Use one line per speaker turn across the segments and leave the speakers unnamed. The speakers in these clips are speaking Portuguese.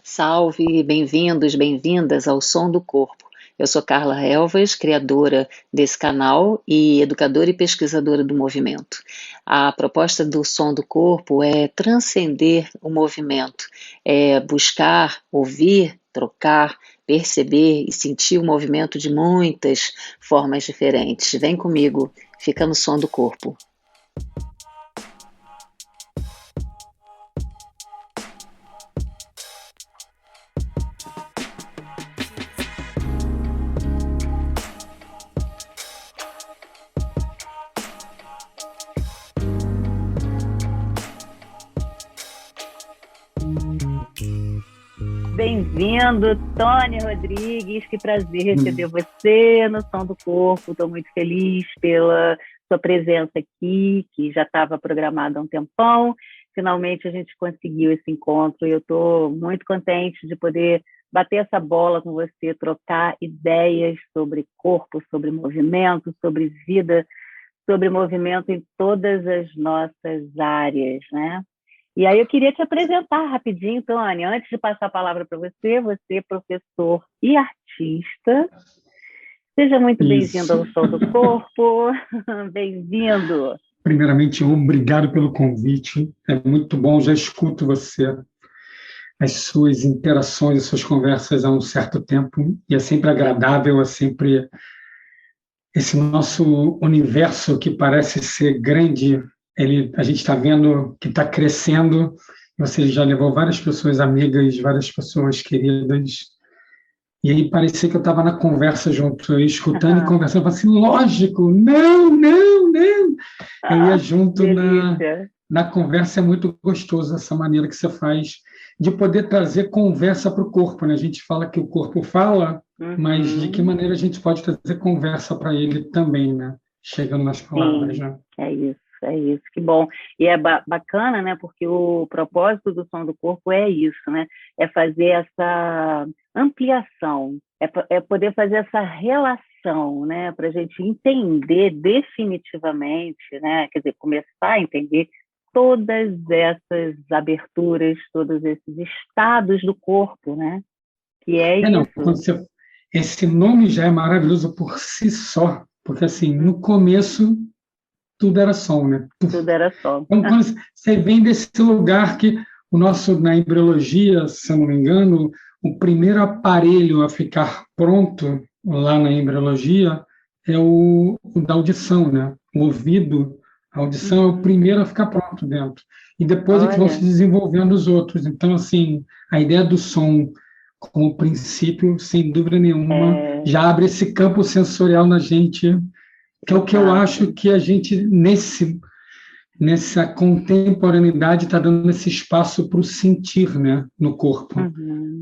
Salve, bem-vindos, bem-vindas ao Som do Corpo. Eu sou Carla Helvas, criadora desse canal e educadora e pesquisadora do movimento. A proposta do Som do Corpo é transcender o movimento, é buscar, ouvir, trocar, perceber e sentir o movimento de muitas formas diferentes. Vem comigo, fica no Som do Corpo.
Bem-vindo, Tony Rodrigues, que prazer receber você no Som do Corpo. Estou muito feliz pela sua presença aqui, que já estava programada há um tempão. Finalmente a gente conseguiu esse encontro e eu estou muito contente de poder bater essa bola com você, trocar ideias sobre corpo, sobre movimento, sobre vida, sobre movimento em todas as nossas áreas, né? E aí eu queria te apresentar rapidinho, Tony, antes de passar a palavra para você, você é professor e artista. Seja muito bem-vindo ao Som do Corpo. Bem-vindo.
Primeiramente, obrigado pelo convite. É muito bom, já escuto você, as suas interações, as suas conversas há um certo tempo, e é sempre agradável, é sempre esse nosso universo que parece ser grande. A gente está vendo que está crescendo. Você já levou várias pessoas amigas, várias pessoas queridas. E aí parecia que eu estava na conversa junto, eu escutando e conversando. Eu falei assim, lógico, não. Eu ia junto na conversa. É muito gostoso essa maneira que você faz de poder trazer conversa para o corpo, né? A gente fala que o corpo fala, mas de que maneira a gente pode trazer conversa para ele também, né? Chegando nas palavras.
Sim,
né?
É isso, que bom. E é bacana, né? Porque o propósito do Som do Corpo é isso, né? É fazer essa ampliação, é poder fazer essa relação, né? Para a gente entender definitivamente, né? Quer dizer, começar a entender todas essas aberturas, todos esses estados do corpo, né? Que é isso.
Não, esse nome já é maravilhoso por si só, porque assim, no começo tudo era som, né?
Tudo era som.
Então, quando você vem desse lugar que na embriologia, se eu não me engano, o primeiro aparelho a ficar pronto lá na embriologia é o da audição, né? O ouvido, a audição é o primeiro a ficar pronto dentro. E depois é que vão se desenvolvendo os outros. Então, assim, a ideia do som como princípio, sem dúvida nenhuma, já abre esse campo sensorial na gente, que é o que eu acho que a gente, nessa contemporaneidade, está dando esse espaço para o sentir, né, no corpo.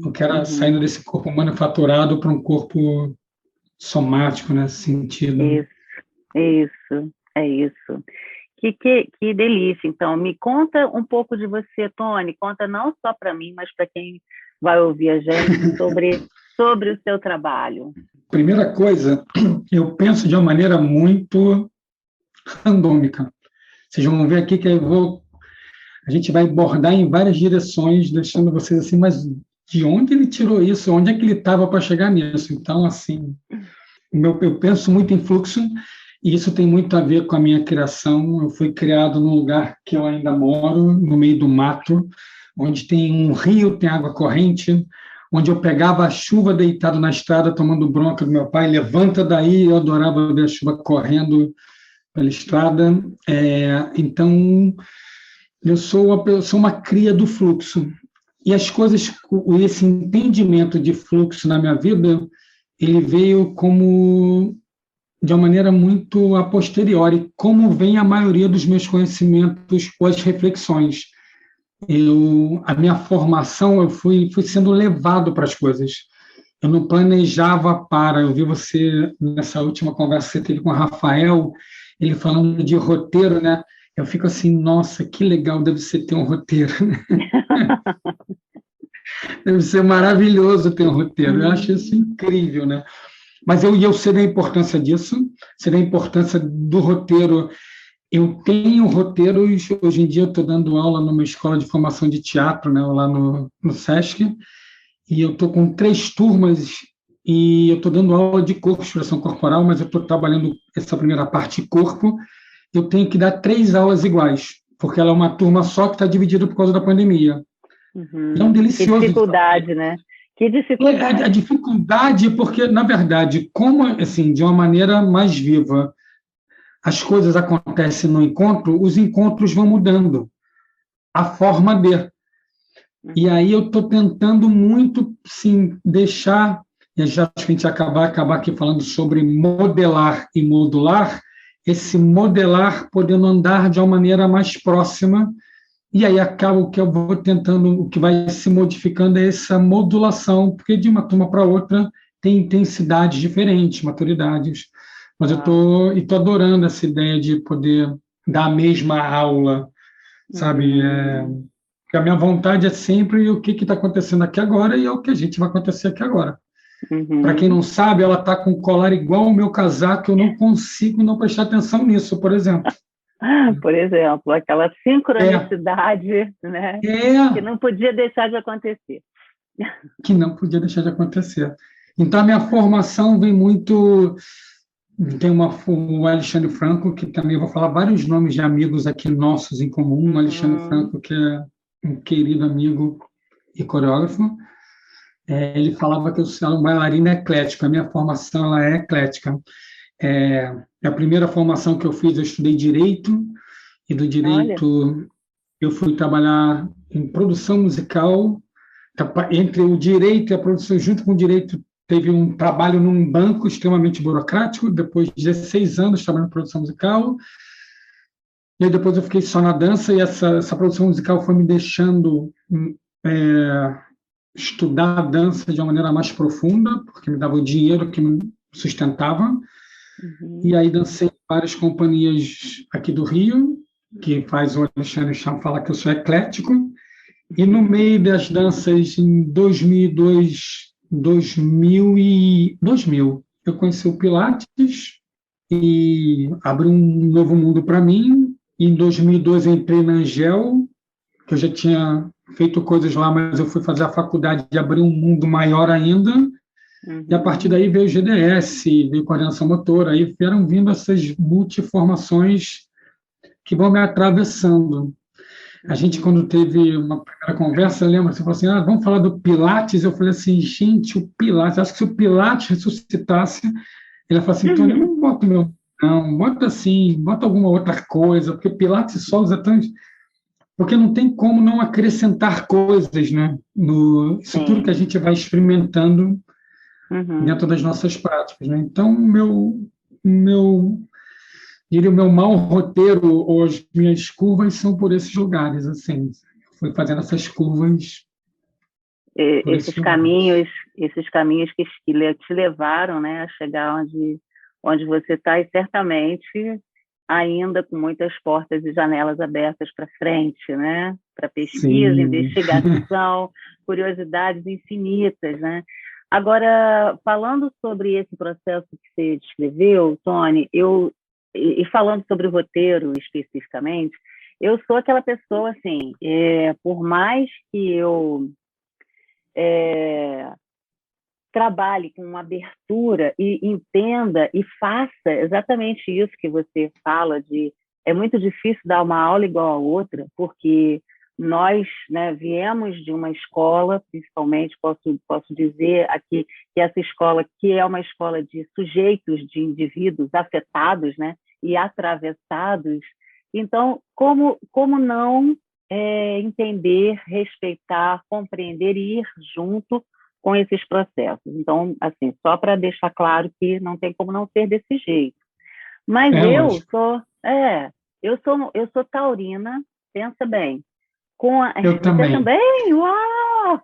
Eu quero saindo desse corpo manufaturado para um corpo somático, né, sentido.
Isso. Que delícia. Então, me conta um pouco de você, Tony. Conta não só para mim, mas para quem vai ouvir a gente sobre o seu trabalho.
Primeira coisa, eu penso de uma maneira muito randômica. Vocês vão ver aqui que a gente vai abordar em várias direções, deixando vocês assim, mas de onde ele tirou isso? Onde é que ele estava para chegar nisso? Então, assim, eu penso muito em fluxo, e isso tem muito a ver com a minha criação. Eu fui criado num lugar que eu ainda moro, no meio do mato, onde tem um rio, tem água corrente, onde eu pegava a chuva deitado na estrada, tomando bronca do meu pai, levanta daí, eu adorava ver a chuva correndo pela estrada. Então, eu sou uma cria do fluxo. E as coisas, esse entendimento de fluxo na minha vida, ele veio como de uma maneira muito a posteriori, como vem a maioria dos meus conhecimentos ou as reflexões. A minha formação, eu fui sendo levado para as coisas. Eu não planejava eu vi você, nessa última conversa que você teve com o Rafael, ele falando de roteiro, né? Eu fico assim, nossa, que legal deve ser ter um roteiro. Deve ser maravilhoso ter um roteiro. Eu acho isso incrível, né? Mas eu sei da importância disso, sei da importância do roteiro. Eu tenho roteiros, hoje em dia eu estou dando aula numa escola de formação de teatro, né, lá no SESC, e eu estou com 3 turmas e eu estou dando aula de corpo, expressão corporal, mas eu estou trabalhando essa primeira parte corpo. Eu tenho que dar 3 aulas iguais, porque ela é uma turma só que está dividida por causa da pandemia. E é um
Que
delicioso
dificuldade, né? Que dificuldade.
A dificuldade, porque, na verdade, como assim, de uma maneira mais viva, as coisas acontecem no encontro, os encontros vão mudando a forma de. E aí eu estou tentando muito, sim, deixar, e já acho que a gente acabar aqui falando sobre modelar e modular, esse modelar podendo andar de uma maneira mais próxima, e aí acaba o que eu vou tentando, o que vai se modificando é essa modulação, porque de uma turma para outra tem intensidades diferentes, maturidades, mas eu estou adorando essa ideia de poder dar a mesma aula, sabe? Porque a minha vontade é sempre o que está acontecendo aqui agora e é o que a gente vai acontecer aqui agora. Para quem não sabe, ela está com um colar igual ao meu casaco, eu não consigo não prestar atenção nisso, por exemplo.
Por exemplo, aquela sincronicidade, né? Que não podia deixar de acontecer.
Que não podia deixar de acontecer. Então, a minha formação vem muito... Tem o Alexandre Franco, que também eu vou falar vários nomes de amigos aqui nossos em comum. O Alexandre Franco, que é um querido amigo e coreógrafo. Ele falava que eu sou um bailarino eclético. A minha formação ela é eclética. A primeira formação que eu fiz, eu estudei Direito, e do Direito eu fui trabalhar em produção musical. Entre o Direito e a produção, junto com o Direito, teve um trabalho num banco extremamente burocrático, depois de 16 anos trabalhando em produção musical, e aí depois eu fiquei só na dança, e essa produção musical foi me deixando estudar a dança de uma maneira mais profunda, porque me dava o dinheiro que me sustentava. E aí dancei em várias companhias aqui do Rio, que faz o Alexandre Cham falar que eu sou eclético. E no meio das danças, em 2000, eu conheci o Pilates e abriu um novo mundo para mim. Em 2002 eu entrei na Angel, que eu já tinha feito coisas lá, mas eu fui fazer a faculdade e abrir um mundo maior ainda. E a partir daí veio o GDS, veio coordenação motora, aí vieram vindo essas multiformações que vão me atravessando. A gente, quando teve uma primeira conversa, lembra, você falou assim, vamos falar do Pilates? Eu falei assim, gente, o Pilates, acho que se o Pilates ressuscitasse, ele falou assim, Tony, não bota meu... Não, bota assim, bota alguma outra coisa, porque Pilates solos é tão... Porque não tem como não acrescentar coisas, né? Isso tudo que a gente vai experimentando dentro das nossas práticas, né? Então, diria, o meu mau roteiro ou as minhas curvas são por esses lugares, assim. Fui fazendo essas curvas.
Esses caminhos que te levaram, né, a chegar onde você está, e certamente ainda com muitas portas e janelas abertas para frente, né? Para pesquisa, investigação, curiosidades infinitas, né? Agora, falando sobre esse processo que você descreveu, Tony, e falando sobre o roteiro especificamente, eu sou aquela pessoa, assim, por mais que eu trabalhe com uma abertura e entenda e faça exatamente isso que você fala é muito difícil dar uma aula igual a outra, porque nós, né, viemos de uma escola, principalmente, posso dizer aqui que essa escola, que é uma escola de sujeitos, de indivíduos afetados, né, e atravessados. Então, como não entender, respeitar, compreender e ir junto com esses processos? Então, assim, só para deixar claro que não tem como não ser desse jeito. Mas eu sou taurina, pensa bem.
Eu também.
Você também? Uau!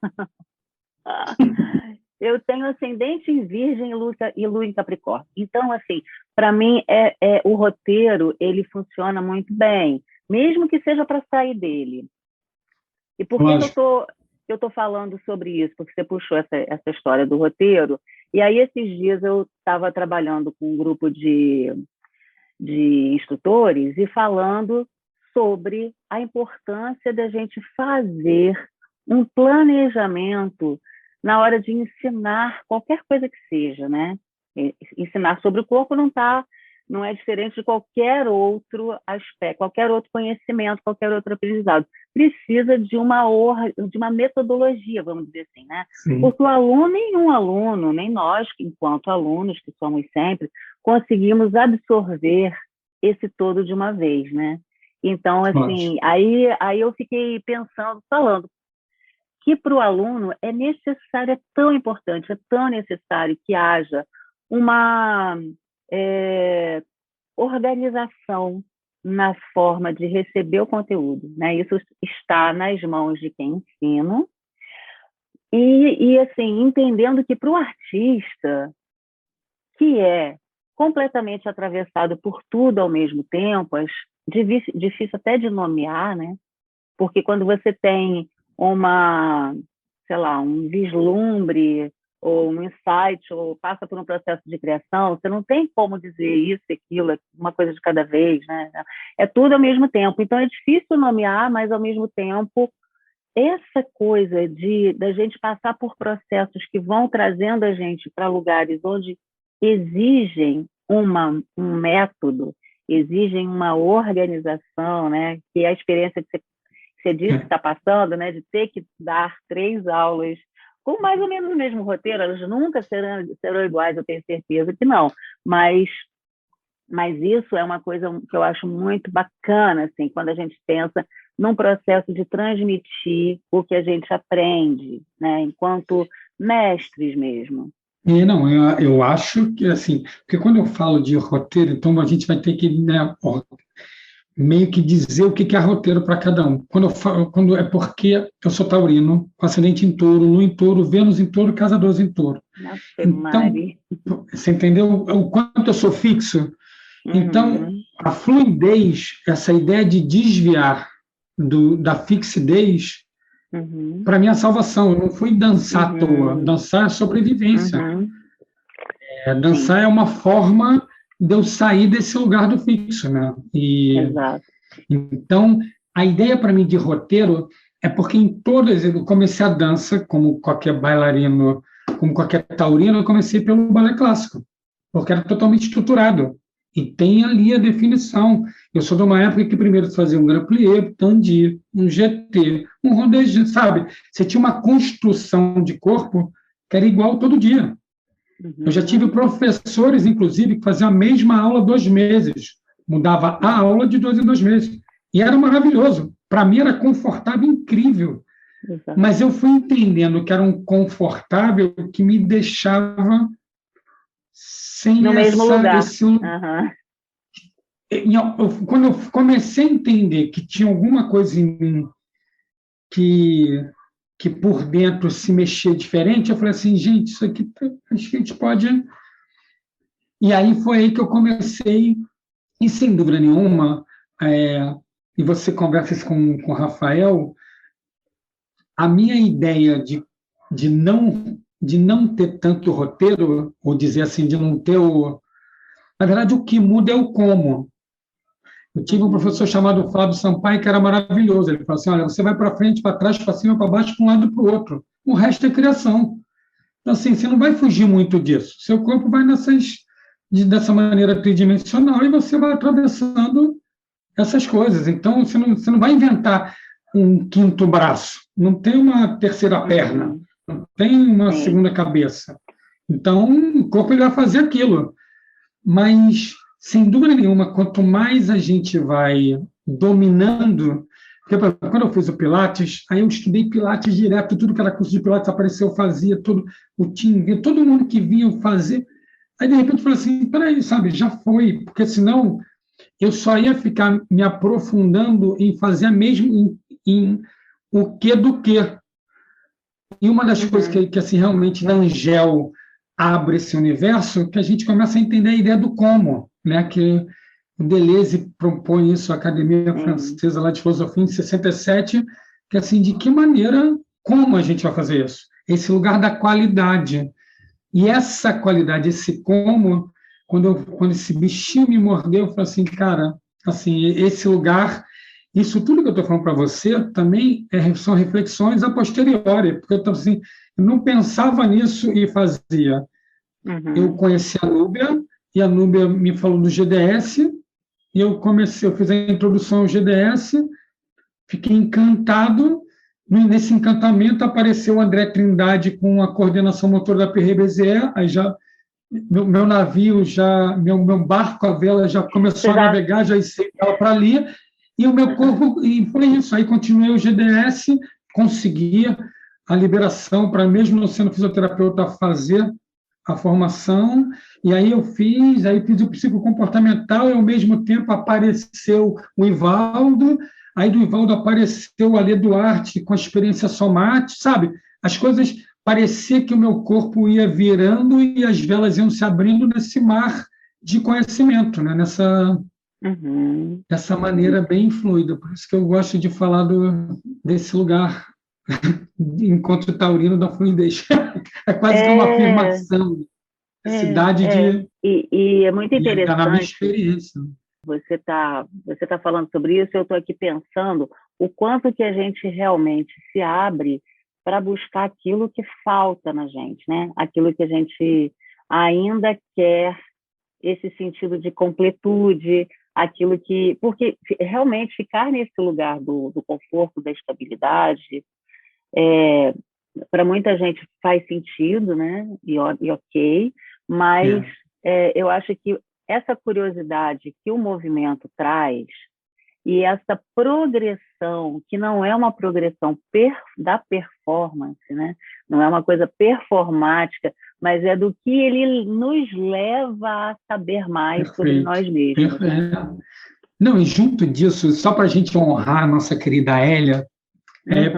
Eu tenho ascendente em Virgem e Lua em Capricórnio. Então, assim, para mim, o roteiro, ele funciona muito bem, mesmo que seja para sair dele. E por que eu estou falando sobre isso? Porque você puxou essa história do roteiro, e aí esses dias eu estava trabalhando com um grupo de instrutores e falando sobre a importância da gente fazer um planejamento na hora de ensinar qualquer coisa que seja, né? Ensinar sobre o corpo não é diferente de qualquer outro aspecto, qualquer outro conhecimento, qualquer outro aprendizado. Precisa de uma metodologia, vamos dizer assim, né?
Sim.
Porque o aluno, nenhum aluno, nem nós, enquanto alunos, que somos sempre, conseguimos absorver esse todo de uma vez, né? Então, assim, aí eu fiquei pensando, falando, que para o aluno é necessário, é tão importante, é tão necessário que haja uma organização na forma de receber o conteúdo, né? Isso está nas mãos de quem ensina e assim, entendendo que para o artista, que é completamente atravessado por tudo ao mesmo tempo, difícil até de nomear, né? Porque quando você tem sei lá, um vislumbre ou um insight, ou passa por um processo de criação, você não tem como dizer isso, aquilo, uma coisa de cada vez, né? É tudo ao mesmo tempo. Então, é difícil nomear, mas, ao mesmo tempo, essa coisa da gente passar por processos que vão trazendo a gente para lugares onde exigem um método, exigem uma organização, né? Que é a experiência que você disse que está passando, né? De ter que dar 3 aulas com mais ou menos o mesmo roteiro, elas nunca serão iguais, eu tenho certeza que não, mas isso é uma coisa que eu acho muito bacana, assim, quando a gente pensa num processo de transmitir o que a gente aprende, né, enquanto mestres mesmo.
Não, eu acho que, assim, porque quando eu falo de roteiro, então a gente vai ter que, né, meio que dizer o que é roteiro para cada um. Quando é porque eu sou taurino, com ascendente em touro, lua em touro, Vênus em touro, casa 12 em touro.
Nossa,
então,
Mari.
Você entendeu o quanto eu sou fixo? Então, a fluidez, essa ideia de desviar da fixidez, para mim é a salvação. Eu não fui dançar à toa. Dançar é sobrevivência. Dançar é uma forma de eu sair desse lugar do fixo, né?
Exato.
Então, a ideia para mim de roteiro é porque em todas, eu comecei a dança, como qualquer bailarino, como qualquer taurino, eu comecei pelo balé clássico, porque era totalmente estruturado. E tem ali a definição. Eu sou de uma época que primeiro você fazia um grand plié, tandi, um GT, um rondegê, sabe? Você tinha uma construção de corpo que era igual todo dia. Eu já tive professores, inclusive, que faziam a mesma aula 2 meses. Mudava a aula de 2 em 2 meses. E era maravilhoso. Para mim era confortável, incrível. Exato. Mas eu fui entendendo que era um confortável que me deixava sem
no mesmo lugar.
Quando eu comecei a entender que tinha alguma coisa em mim que por dentro se mexia diferente, eu falei assim, gente, isso aqui acho que a gente pode... E aí foi aí que eu comecei, e sem dúvida nenhuma, e você conversa isso com o Rafael, a minha ideia de não ter tanto roteiro, ou dizer assim, de não ter o... Na verdade, o que muda é o como. Eu tive um professor chamado Flávio Sampaio, que era maravilhoso. Ele falou assim, olha, você vai para frente, para trás, para cima, para baixo, para um lado e para o outro. O resto é criação. Então, assim, você não vai fugir muito disso. Seu corpo vai dessa maneira tridimensional e você vai atravessando essas coisas. Então, você não vai inventar um 5º braço. Não tem uma terceira perna. Não tem uma segunda cabeça. Então, o corpo ele vai fazer aquilo. Mas... sem dúvida nenhuma, quanto mais a gente vai dominando... Porque, quando eu fiz o Pilates, aí eu estudei Pilates direto, tudo que era curso de Pilates apareceu, eu fazia, todo mundo que vinha eu fazer. Aí, de repente, eu falei assim, peraí, sabe, já foi, porque senão eu só ia ficar me aprofundando em fazer mesmo em o que do que. E uma das coisas que assim, realmente, na Angel abre esse universo, que a gente começa a entender a ideia do como, né? Que o Deleuze propõe isso, a Academia Francesa lá de Filosofia, em 67, que assim, de que maneira, como a gente vai fazer isso? Esse lugar da qualidade. E essa qualidade, esse como, quando esse bichinho me mordeu, eu falei assim, cara, assim, esse lugar, isso tudo que eu estou falando para você também são reflexões a posteriori, porque eu não pensava nisso e fazia. Eu conheci a Núbia, e a Núbia me falou do GDS, e eu fiz a introdução ao GDS, fiquei encantado. Nesse encantamento apareceu o André Trindade com a coordenação motor da Perret Bézier, aí já meu navio, meu barco, a vela já começou a navegar, já estava para ali, e o meu corpo, e foi isso. Aí continuei o GDS, consegui a liberação para, mesmo não sendo fisioterapeuta, fazer a formação, e aí fiz o psicocomportamental, e ao mesmo tempo apareceu o Ivaldo, aí do Ivaldo apareceu o Alê Duarte com a experiência somática, sabe? As coisas, parecia que o meu corpo ia virando e as velas iam se abrindo nesse mar de conhecimento, né? Dessa maneira bem fluida. Por isso que eu gosto de falar desse lugar, encontro taurino da fluidez. É quase que uma afirmação. Cidade de...
E é muito interessante.
Na minha experiência.
Você tá falando sobre isso, eu estou aqui pensando o quanto que a gente realmente se abre para buscar aquilo que falta na gente, né? Aquilo que a gente ainda quer, esse sentido de completude, aquilo que... Porque realmente ficar nesse lugar do conforto, da estabilidade, para muita gente faz sentido, né? E ok, mas eu acho que essa curiosidade que o movimento traz e essa progressão, que não é uma progressão da performance, né? Não é uma coisa performática, mas é do que ele nos leva a saber mais sobre nós mesmos. Né?
Não, e junto disso, só para a gente honrar a nossa querida Hélia,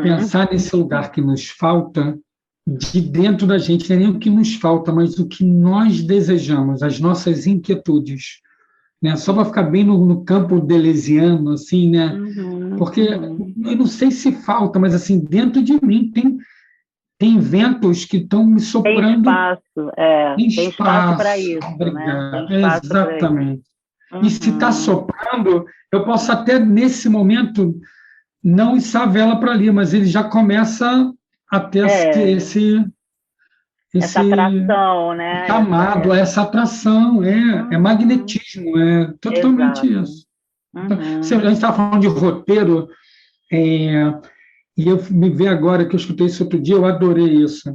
pensar nesse lugar que nos falta, de dentro da gente, não é nem o que nos falta, mas o que nós desejamos, as nossas inquietudes. Né? Só para ficar bem no campo deleuziano, assim, né? Porque eu não sei se falta, mas assim, dentro de mim tem ventos que estão me soprando.
Tem espaço para isso.
Obrigado. Né? Exatamente. E se está soprando, eu posso até, nesse momento, não içar a vela para ali, mas ele já começa a ter
essa atração, né?
Chamado, essa atração, é magnetismo, é totalmente isso. Então, a gente estava falando de roteiro, e eu me vejo agora que eu escutei isso outro dia, eu adorei isso.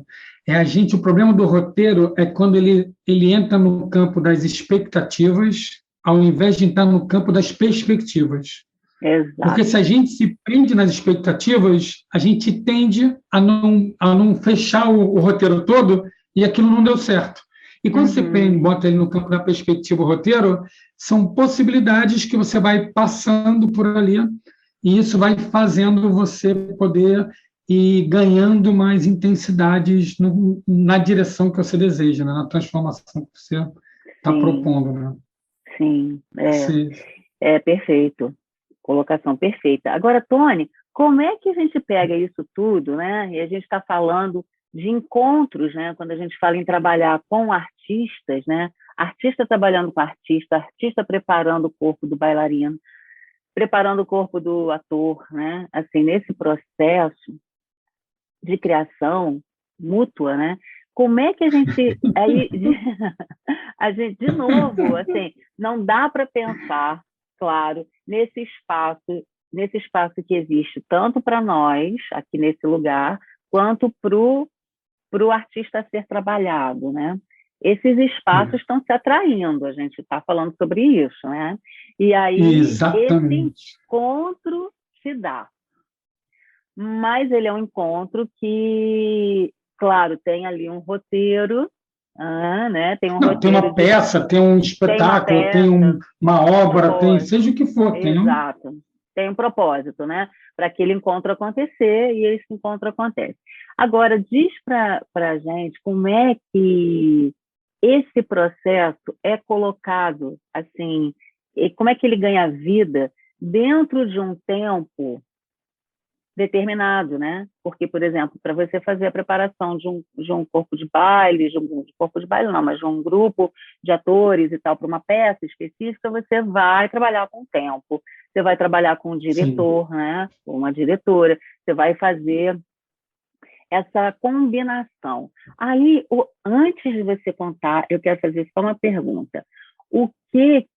O problema do roteiro é quando ele entra no campo das expectativas, ao invés de entrar no campo das perspectivas.
Exato.
Porque se a gente se prende nas expectativas, a gente tende a não fechar o roteiro todo e aquilo não deu certo. E quando você bota ele no campo da perspectiva, o roteiro, são possibilidades que você vai passando por ali e isso vai fazendo você poder ir ganhando mais intensidades na direção que você deseja, né? Na transformação que você está propondo. Né?
Sim, perfeito. Colocação perfeita. Agora, Tony, como é que a gente pega isso tudo, né? E a gente está falando de encontros, né? Quando a gente fala em trabalhar com artistas, né? Artista trabalhando com artista preparando o corpo do bailarino, preparando o corpo do ator, né? Assim, nesse processo de criação mútua, né? Como é que a gente de novo, assim, não dá para pensar, claro, nesse espaço que existe tanto para nós aqui nesse lugar quanto para o artista a ser trabalhado, né? Esses espaços estão se atraindo, a gente está falando sobre isso, né? E aí esse encontro se dá, mas ele é um encontro que, claro, tem ali um roteiro, né? Tem
uma peça, tem um espetáculo, tem uma obra, tem seja o que for.
Exato. Tem um propósito, né? Para aquele encontro acontecer, e esse encontro acontece. Agora, diz para a gente como é que esse processo é colocado, assim, e como é que ele ganha vida dentro de um tempo determinado, né? Porque, por exemplo, para você fazer a preparação de um corpo de baile, mas de um grupo de atores e tal, para uma peça específica, você vai trabalhar com o tempo, você vai trabalhar com um diretor, né? Ou uma diretora, você vai fazer essa combinação. Aí, antes de você contar, eu quero fazer só uma pergunta. O que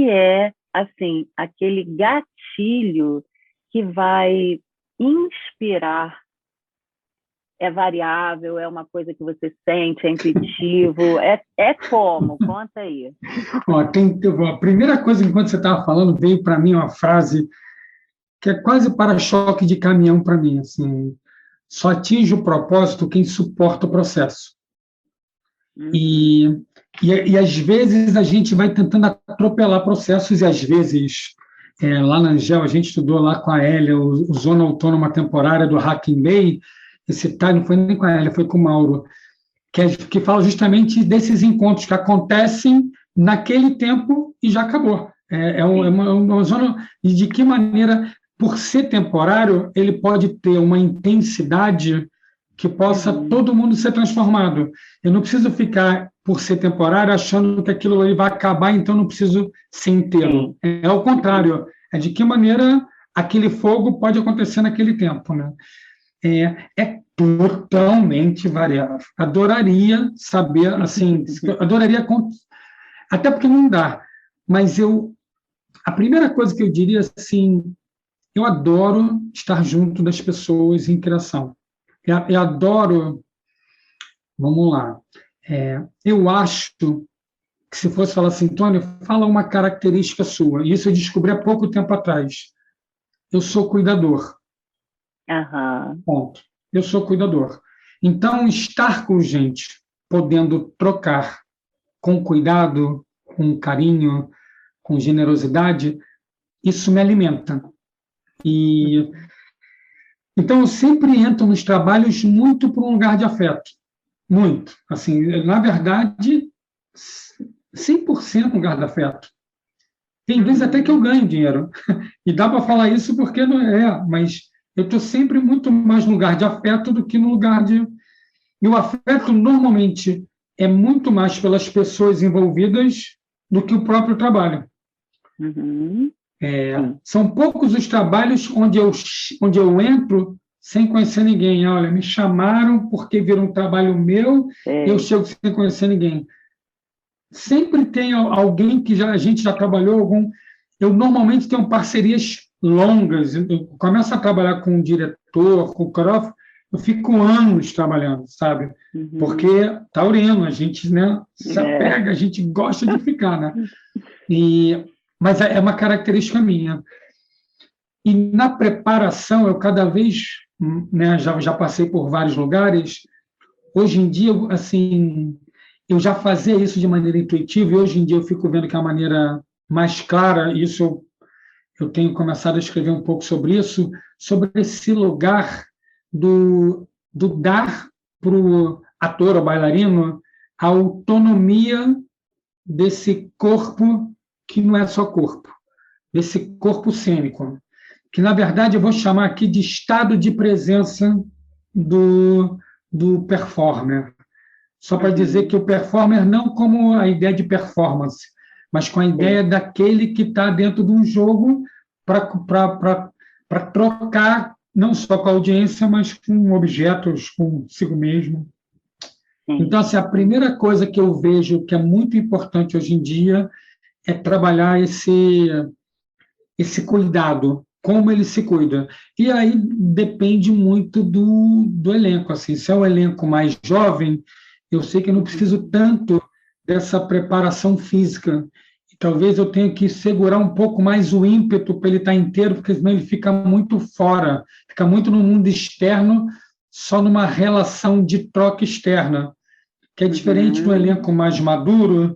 é, assim, aquele gatilho que vai inspirar? É variável, é uma coisa que você sente, é intuitivo, é como? Conta aí.
Ó, a primeira coisa, enquanto você estava falando, veio para mim uma frase que é quase para-choque de caminhão para mim, assim, só atinge o propósito quem suporta o processo. E às vezes a gente vai tentando atropelar processos, e às vezes, lá na Angel, a gente estudou lá com a Hélia, o Zona Autônoma Temporária do Hacking Bay, esse não foi nem com a Hélia, foi com o Mauro, que fala justamente desses encontros que acontecem naquele tempo e já acabou. É uma zona, e de que maneira, por ser temporário, ele pode ter uma intensidade que possa todo mundo ser transformado. Eu não preciso ficar, por ser temporário, achando que aquilo ali vai acabar, então não preciso ser inteiro. É o contrário. É de que maneira aquele fogo pode acontecer naquele tempo, né? É totalmente variável. Adoraria saber, assim, adoraria, até porque não dá, mas a primeira coisa que eu diria, assim, eu adoro estar junto das pessoas em criação. Eu adoro, vamos lá, eu acho que se fosse falar assim, Tônia, fala uma característica sua, e isso eu descobri há pouco tempo atrás, eu sou cuidador. Ponto. Eu sou cuidador. Então, estar com gente, podendo trocar com cuidado, com carinho, com generosidade, isso me alimenta. Então, eu sempre entro nos trabalhos muito por um lugar de afeto. Muito. Assim, na verdade, 100% um lugar de afeto. Tem vezes até que eu ganho dinheiro. E dá para falar isso porque não mas eu estou sempre muito mais no lugar de afeto do que no lugar de... E o afeto, normalmente, é muito mais pelas pessoas envolvidas do que o próprio trabalho. São poucos os trabalhos onde eu entro sem conhecer ninguém. Olha, me chamaram porque viram um trabalho meu, eu chego sem conhecer ninguém. Sempre tem alguém que a gente já trabalhou, eu normalmente tenho parcerias longas. Eu começo a trabalhar com o diretor, com o coreógrafo, eu fico anos trabalhando, sabe? Porque taurino, a gente, né, se apega, a gente gosta de ficar, né? Mas é uma característica minha. E na preparação, eu cada vez, né, já passei por vários lugares, hoje em dia, assim, eu já fazia isso de maneira intuitiva, e hoje em dia eu fico vendo que é a maneira mais clara, isso eu tenho começado a escrever um pouco sobre isso, sobre esse lugar do dar para o ator ou bailarino a autonomia desse corpo que não é só corpo, desse corpo cênico, que, na verdade, eu vou chamar aqui de estado de presença do performer. Só para dizer que o performer, não como a ideia de performance, mas com a ideia daquele que está dentro de um jogo para trocar, não só com a audiência, mas com objetos, consigo mesmo. Então, assim, a primeira coisa que eu vejo que é muito importante hoje em dia é trabalhar esse cuidado, como ele se cuida. E aí depende muito do elenco. Assim, se é um elenco mais jovem, eu sei que eu não preciso tanto dessa preparação física. E talvez eu tenha que segurar um pouco mais o ímpeto para ele estar inteiro, porque senão ele fica muito fora, fica muito no mundo externo, só numa relação de troca externa, que é diferente do elenco mais maduro,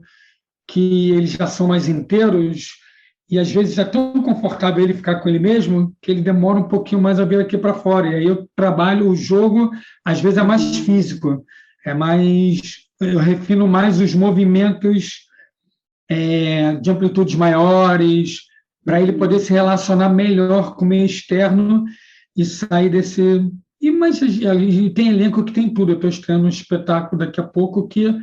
que eles já são mais inteiros, e às vezes é tão confortável ele ficar com ele mesmo, que ele demora um pouquinho mais a vir aqui para fora. E aí eu trabalho o jogo, às vezes é mais físico, eu refino mais os movimentos de amplitudes maiores, para ele poder se relacionar melhor com o meio externo e sair desse... Mas tem elenco que tem tudo. Eu estou estreando um espetáculo daqui a pouco que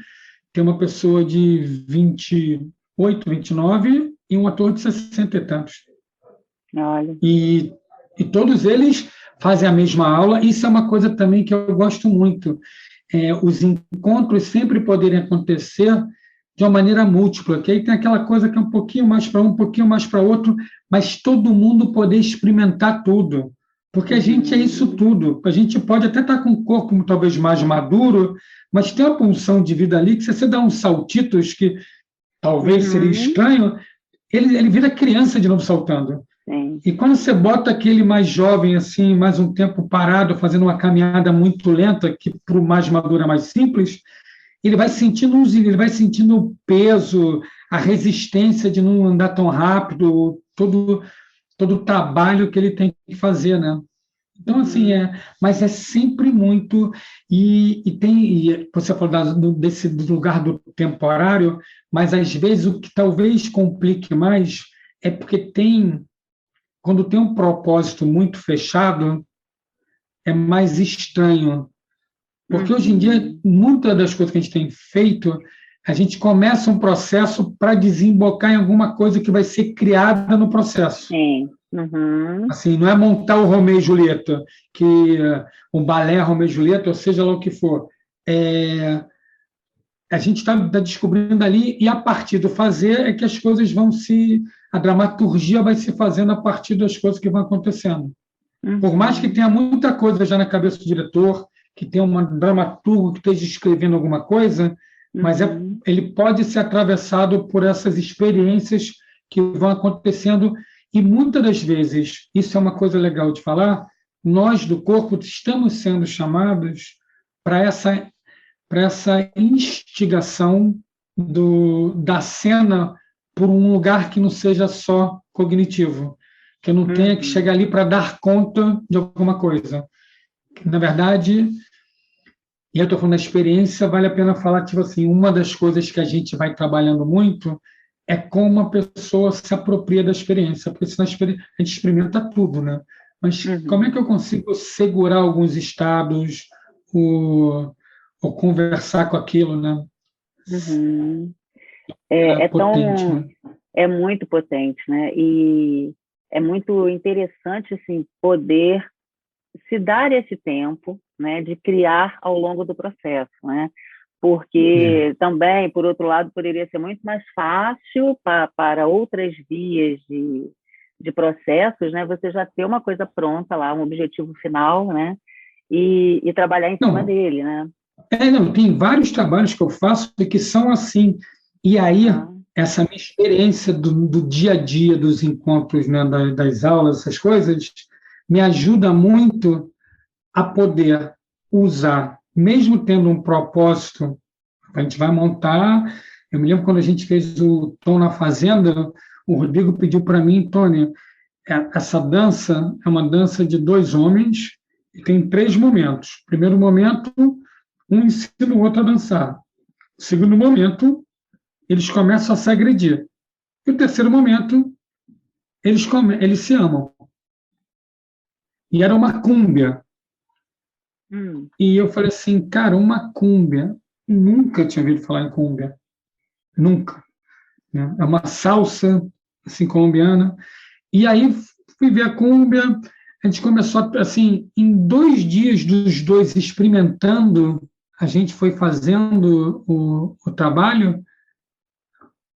tem uma pessoa de 28, 29 e um ator de 60 e tantos.
Olha.
E todos eles fazem a mesma aula. Isso é uma coisa também que eu gosto muito. Os encontros sempre poderem acontecer de uma maneira múltipla, que aí tem aquela coisa que é um pouquinho mais para um pouquinho mais para outro, mas todo mundo poder experimentar tudo, porque a gente é isso tudo. A gente pode até estar com um corpo talvez mais maduro, mas tem uma pulsão de vida ali que se você dá uns saltitos que talvez seria estranho, ele vira criança de novo saltando.
Sim.
E quando você bota aquele mais jovem, assim, mais um tempo parado, fazendo uma caminhada muito lenta, que para o mais maduro é mais simples, ele vai sentindo o peso, a resistência de não andar tão rápido, todo o trabalho que ele tem que fazer, né? Então, assim, mas é sempre muito, e você falou desse do lugar do temporário, mas às vezes o que talvez complique mais é porque quando tem um propósito muito fechado, é mais estranho. Porque hoje em dia, muitas das coisas que a gente tem feito, a gente começa um processo para desembocar em alguma coisa que vai ser criada no processo.
Sim.
Assim, não é montar o Romeu e Julieta, um balé Romeu e Julieta, ou seja lá o que for. A gente está descobrindo ali, e a partir do fazer é que as coisas a dramaturgia vai se fazendo a partir das coisas que vão acontecendo. Por mais que tenha muita coisa já na cabeça do diretor, que tenha um dramaturgo que esteja escrevendo alguma coisa, mas ele pode ser atravessado por essas experiências que vão acontecendo, e muitas das vezes, isso é uma coisa legal de falar, nós do corpo estamos sendo chamados para essa instigação da cena por um lugar que não seja só cognitivo, que eu não tenha que chegar ali para dar conta de alguma coisa. Na verdade, e eu estou falando da experiência, vale a pena falar, tipo assim, uma das coisas que a gente vai trabalhando muito é como a pessoa se apropria da experiência, porque senão a gente experimenta tudo, né? Mas como é que eu consigo segurar alguns estados, ou conversar com aquilo, né?
É
potente, né?
É muito potente, né? E é muito interessante, assim, poder se dar esse tempo, né, de criar ao longo do processo, né? Porque também, por outro lado, poderia ser muito mais fácil para outras vias de processos, né? Você já ter uma coisa pronta lá, um objetivo final, né? E trabalhar em cima dele, né?
Tem vários trabalhos que eu faço que são assim. E aí, essa minha experiência do dia a dia, dos encontros, né, das aulas, essas coisas, me ajuda muito a poder usar, mesmo tendo um propósito. A gente vai montar. Eu me lembro quando a gente fez o Tom na Fazenda, o Rodrigo pediu para mim, Tony, essa dança é uma dança de 2 homens e tem 3 momentos. Primeiro momento, um ensina o outro a dançar. Segundo momento, eles começam a se agredir. E o terceiro momento, eles se amam. E era uma cúmbia. E eu falei assim, cara, uma cúmbia. Nunca tinha ouvido falar em cúmbia. Nunca. É uma salsa, assim, colombiana. E aí fui ver a cúmbia. A gente começou, assim, em 2 dias dos 2 experimentando, a gente foi fazendo o trabalho.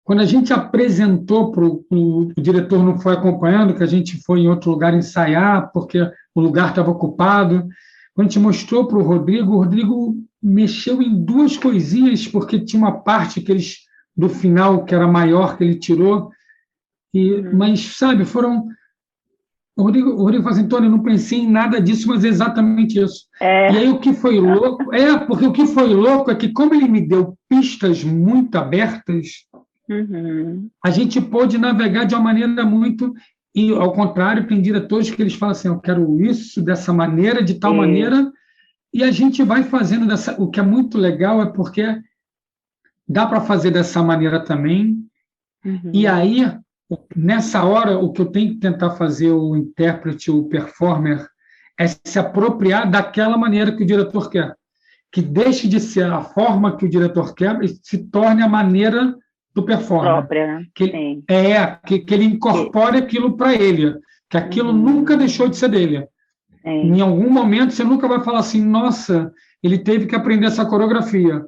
Quando a gente apresentou para o diretor, não foi acompanhando, que a gente foi em outro lugar ensaiar, porque o lugar estava ocupado. Quando a gente mostrou para o Rodrigo mexeu em 2 coisinhas, porque tinha uma parte do final que era maior, que ele tirou. Mas, sabe, O Rodrigo falou assim, Antônio, eu não pensei em nada disso, mas é exatamente isso. E aí o que foi louco... porque o que foi louco é que, como ele me deu pistas muito abertas, a gente pôde navegar de uma maneira muito... E, ao contrário, tem diretores que eles falam assim, eu quero isso dessa maneira, de tal maneira, e a gente vai fazendo dessa... O que é muito legal é porque dá para fazer dessa maneira também, e aí... Nessa hora, o que eu tenho que tentar fazer, o intérprete, o performer, é se apropriar daquela maneira que o diretor quer. Que deixe de ser a forma que o diretor quer e se torne a maneira do performer.
Própria, né?
Que ele incorpore aquilo para ele, que aquilo nunca deixou de ser dele. Em algum momento, você nunca vai falar assim, nossa, ele teve que aprender essa coreografia.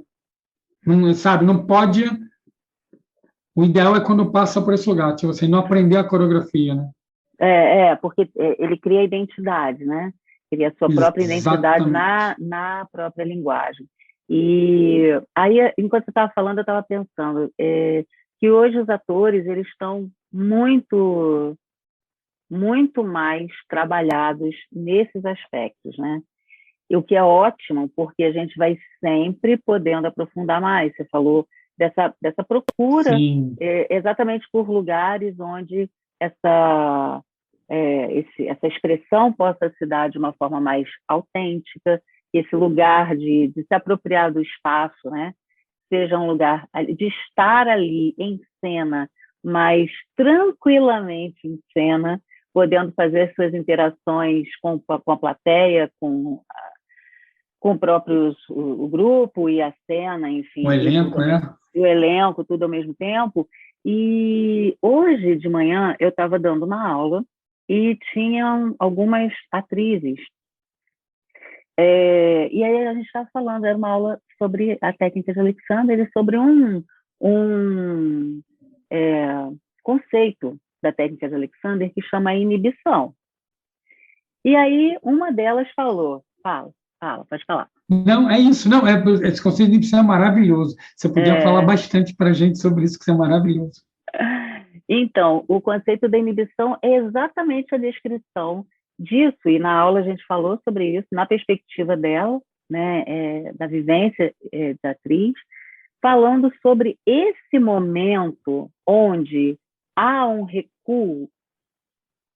Não, sabe, não pode... O ideal é quando passa por esse lugar, tipo assim, não aprender a coreografia, né?
Porque ele cria identidade, né? Cria a sua própria identidade na própria linguagem. E aí, enquanto você estava falando, eu estava pensando que hoje os atores eles estão muito, muito mais trabalhados nesses aspectos, né? E o que é ótimo, porque a gente vai sempre podendo aprofundar mais. Você falou dessa procura, exatamente por lugares onde essa expressão possa se dar de uma forma mais autêntica, esse lugar de se apropriar do espaço, né? Seja um lugar de estar ali em cena, mas tranquilamente em cena, podendo fazer suas interações com a plateia, com o grupo e a cena, enfim.
O elenco,
o elenco, tudo ao mesmo tempo. E hoje de manhã eu estava dando uma aula e tinham algumas atrizes. E aí a gente estava falando, era uma aula sobre a técnica de Alexander e sobre um conceito da técnica de Alexander que chama inibição. E aí uma delas falou, fala, pode falar.
Não, é isso, não, esse conceito de inibição é maravilhoso. Você podia falar bastante para a gente sobre isso, que isso é maravilhoso.
Então, o conceito da inibição é exatamente a descrição disso, e na aula a gente falou sobre isso, na perspectiva dela, né, da vivência da atriz, falando sobre esse momento onde há um recuo,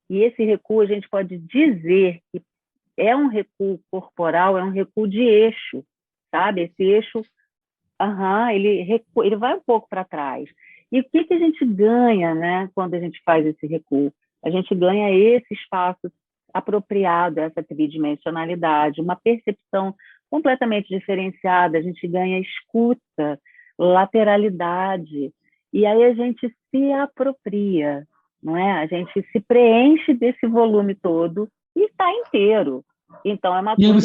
e esse recuo a gente pode dizer que é um recuo corporal, é um recuo de eixo, sabe? Esse eixo, ele vai um pouco para trás. E o que a gente ganha, né, quando a gente faz esse recuo? A gente ganha esse espaço apropriado, essa tridimensionalidade, uma percepção completamente diferenciada, a gente ganha escuta, lateralidade, e aí a gente se apropria, não é? A gente se preenche desse volume todo e está inteiro. Então, é uma
coisa... E aí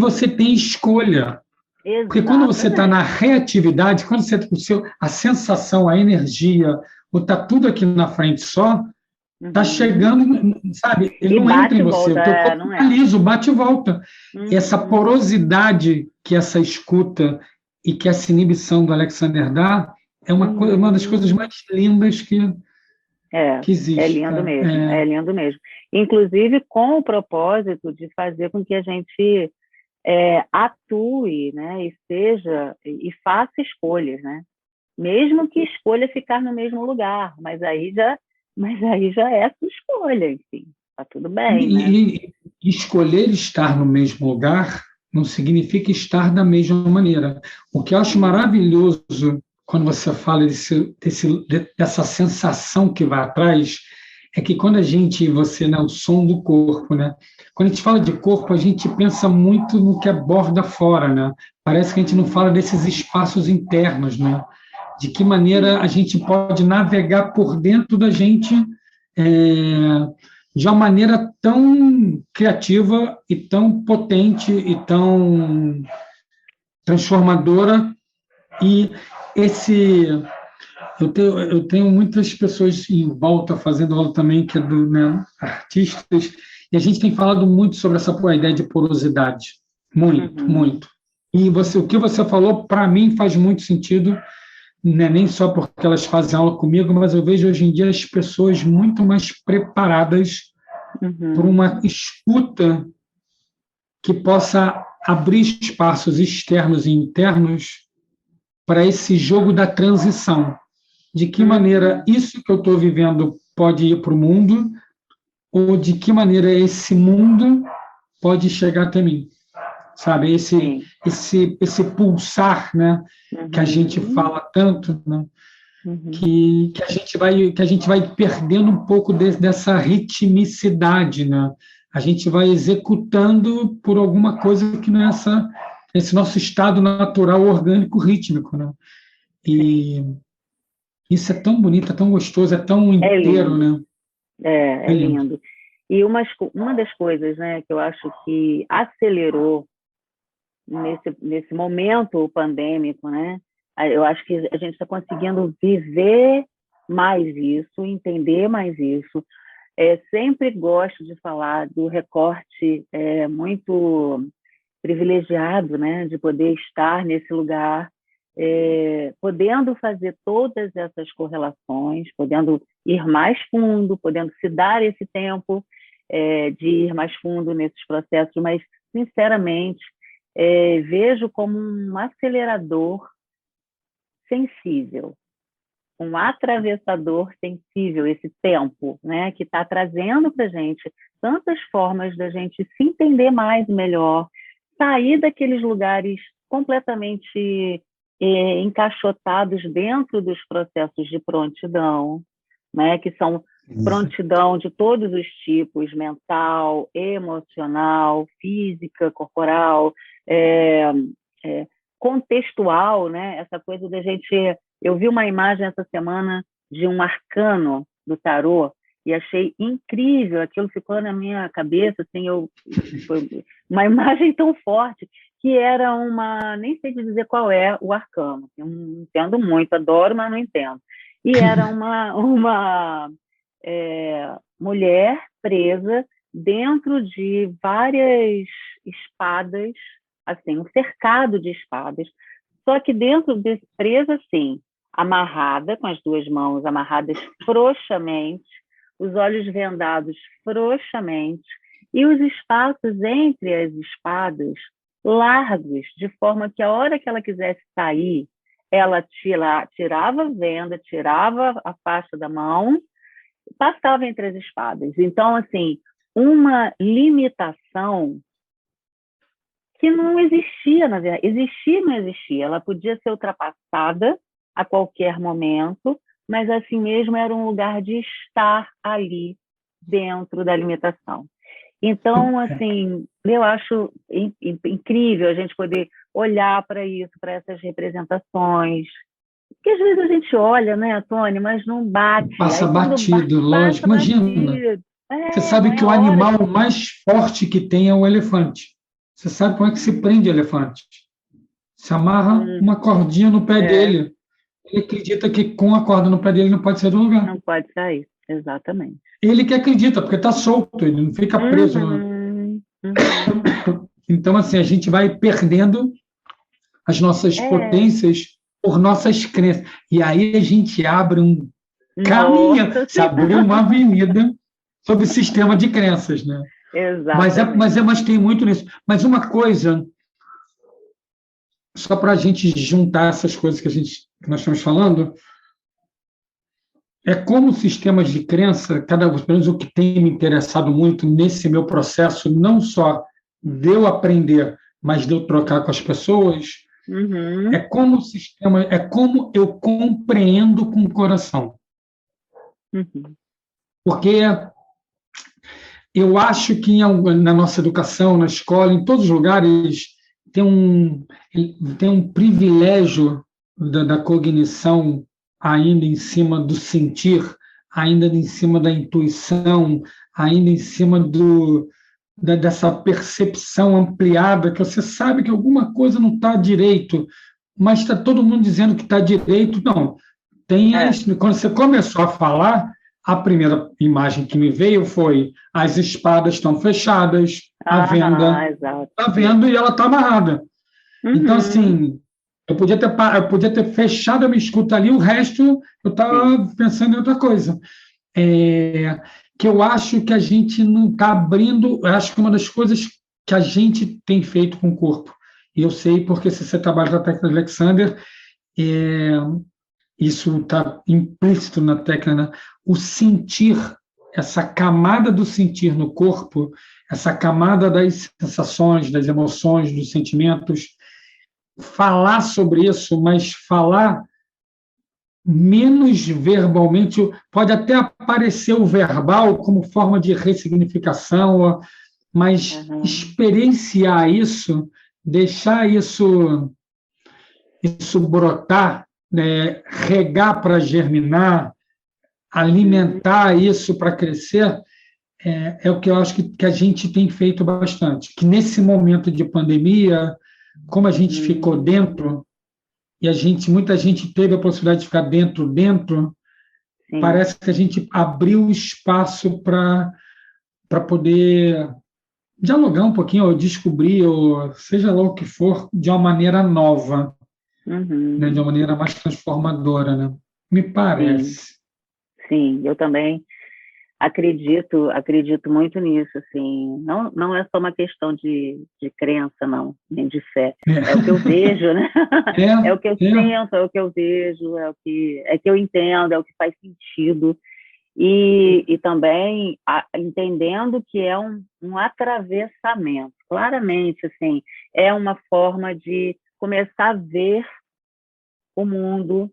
você tem escolha. Exatamente. Porque quando você está na reatividade, quando você a sensação, a energia, está tudo aqui na frente só, está chegando, sabe? Ele não entra em você, o teu corpo está liso, bate e volta. Essa porosidade que essa escuta e que essa inibição do Alexander dá é uma das coisas mais lindas que existe.
É lindo mesmo, é lindo mesmo. Inclusive com o propósito de fazer com que a gente atue, né, e faça escolhas, né? Mesmo que escolha ficar no mesmo lugar, mas aí já é a sua escolha, enfim, tá tudo bem, né?
E escolher estar no mesmo lugar não significa estar da mesma maneira. O que eu acho maravilhoso quando você fala dessa sensação que vai atrás é que quando o som do corpo, né? Quando a gente fala de corpo, a gente pensa muito no que é borda fora, né? Parece que a gente não fala desses espaços internos, né? De que maneira a gente pode navegar por dentro da gente de uma maneira tão criativa e tão potente e tão transformadora. E eu tenho muitas pessoas em volta fazendo aula também, que é artistas, e a gente tem falado muito sobre a ideia de porosidade. Muito. E o que você falou, para mim, faz muito sentido, né? Nem só porque elas fazem aula comigo, mas eu vejo hoje em dia as pessoas muito mais preparadas por uma escuta que possa abrir espaços externos e internos para esse jogo da transição. De que maneira isso que eu estou vivendo pode ir para o mundo, ou de que maneira esse mundo pode chegar até mim. Sabe, esse pulsar, né, que a gente fala tanto, né, que a gente vai perdendo um pouco dessa ritmicidade, né? A gente vai executando por alguma coisa que não é esse nosso estado natural, orgânico, rítmico, né? E isso é tão bonito, é tão gostoso, é tão inteiro, né?
É lindo. E uma das coisas, né, que eu acho que acelerou nesse momento pandêmico, né, eu acho que a gente está conseguindo viver mais isso, entender mais isso. Sempre gosto de falar do recorte muito privilegiado, né, de poder estar nesse lugar, podendo fazer todas essas correlações, podendo ir mais fundo, podendo se dar esse tempo de ir mais fundo nesses processos, mas, sinceramente, vejo como um acelerador sensível, um atravessador sensível, esse tempo, né, que está trazendo para a gente tantas formas da gente se entender mais e melhor, sair daqueles lugares completamente encaixotados dentro dos processos de prontidão, né, que são prontidão de todos os tipos, mental, emocional, física, corporal, contextual, né, essa coisa da gente... Eu vi uma imagem essa semana de um arcano do tarô e achei incrível, aquilo ficou na minha cabeça, assim, foi uma imagem tão forte, que era nem sei te dizer qual é o arcano, eu não entendo muito, adoro, mas não entendo. E era uma mulher presa dentro de várias espadas, assim, um cercado de espadas, só que dentro desse presa, assim, amarrada, com as duas mãos amarradas frouxamente, os olhos vendados frouxamente, e os espaços entre as espadas largos, de forma que a hora que ela quisesse sair, ela tirava a venda, tirava a faixa da mão, passava entre as espadas. Então, assim, uma limitação que não existia, na verdade. Existia e não existia. Ela podia ser ultrapassada a qualquer momento, mas assim mesmo era um lugar de estar ali dentro da limitação. Então, assim, eu acho incrível a gente poder olhar para isso, para essas representações. Porque às vezes a gente olha, né, Tony, mas não bate.
Passa batido, lógico. Imagina. Você sabe que o animal mais forte que tem é o elefante. Você sabe como é que se prende elefante? Se amarra uma cordinha no pé dele. Ele acredita que com a corda no pé dele não pode sair do lugar.
Não pode sair, exatamente.
Ele que acredita, porque está solto, ele não fica preso. Então, assim, a gente vai perdendo as nossas potências por nossas crenças. E aí a gente abre um caminho, se abriu uma avenida sobre o sistema de crenças, né?
Exatamente.
Mas tem muito nisso. Mas uma coisa, só para a gente juntar essas coisas que nós estamos falando, é como sistemas de crença, pelo menos o que tem me interessado muito nesse meu processo, não só de eu aprender, mas de eu trocar com as pessoas, é como o sistema, é como eu compreendo com o coração. Porque eu acho que na nossa educação, na escola, em todos os lugares, tem um privilégio da cognição ainda em cima do sentir, ainda em cima da intuição, ainda em cima dessa percepção ampliada, que você sabe que alguma coisa não está direito, mas está todo mundo dizendo que está direito. Não, quando você começou a falar, a primeira imagem que me veio foi: as espadas estão fechadas, a venda está vendo e ela está amarrada. Então, assim, eu podia ter fechado a minha escuta ali, o resto eu estava pensando em outra coisa. Que eu acho que a gente não está abrindo, eu acho que uma das coisas que a gente tem feito com o corpo, e eu sei porque se você trabalha com a técnica de Alexander, isso está implícito na técnica, né? O sentir, essa camada do sentir no corpo, essa camada das sensações, das emoções, dos sentimentos, falar sobre isso, mas falar menos verbalmente, pode até aparecer o verbal como forma de ressignificação, mas experienciar isso, deixar isso brotar, né, regar para germinar, alimentar isso para crescer, é o que eu acho que a gente tem feito bastante, que nesse momento de pandemia, como a gente ficou dentro, e muita gente teve a possibilidade de ficar dentro,
Sim.
parece que a gente abriu espaço para poder dialogar um pouquinho, ou descobrir, ou seja lá o que for, de uma maneira nova, né, de
Uhum.
uma maneira mais transformadora, né? Me
Sim,
parece.
sim, eu também acredito muito nisso, assim, não é só uma questão de crença, não, nem de fé, é o que eu vejo, né?
É,
É o que eu
é,
sinto, é o que eu vejo, é que eu entendo, é o que faz sentido, e também entendendo que é um atravessamento, claramente, assim, é uma forma de começar a ver o mundo,